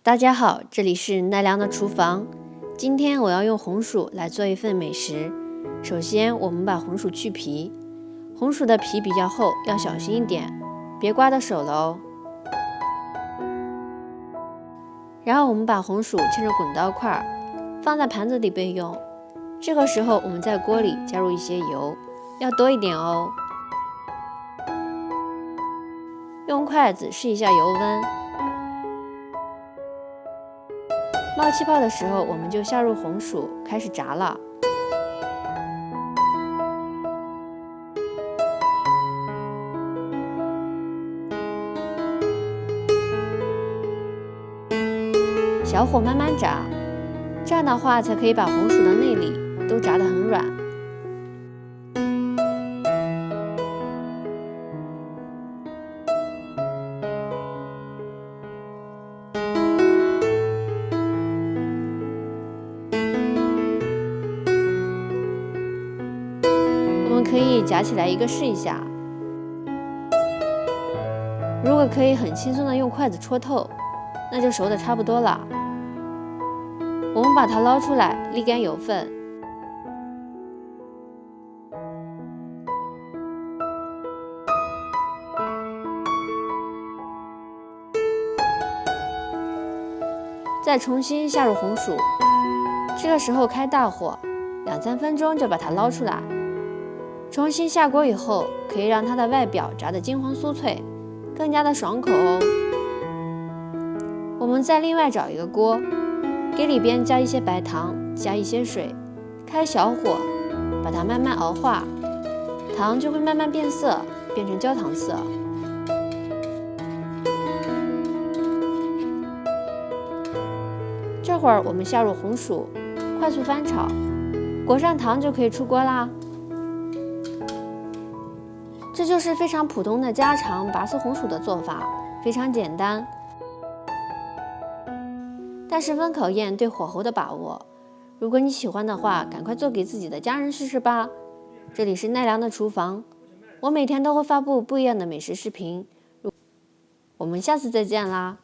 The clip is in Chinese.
大家好，这里是奈良的厨房。今天我要用红薯来做一份美食。首先，我们把红薯去皮，红薯的皮比较厚，要小心一点，别刮到手了哦。然后我们把红薯切成滚刀块，放在盘子里备用。这个时候，我们在锅里加入一些油，要多一点哦。用筷子试一下油温。冒气泡的时候，我们就下入红薯，开始炸了。小火慢慢炸，这样的话才可以把红薯的内里都炸得很软。我们可以夹起来一个试一下，如果可以很轻松的用筷子戳透，那就熟的差不多了。我们把它捞出来，沥干油分。再重新下入红薯，这个时候开大火，2-3分钟就把它捞出来。重新下锅以后，可以让它的外表炸得金黄酥脆，更加的爽口哦。我们再另外找一个锅，给里边加一些白糖，加一些水，开小火，把它慢慢熬化，糖就会慢慢变色，变成焦糖色。这会儿我们下入红薯，快速翻炒，裹上糖就可以出锅啦。这就是非常普通的家常拔丝红薯的做法，非常简单，但十分考验对火候的把握。如果你喜欢的话，赶快做给自己的家人试试吧。这里是奈良的厨房，我每天都会发布不一样的美食视频，我们下次再见啦。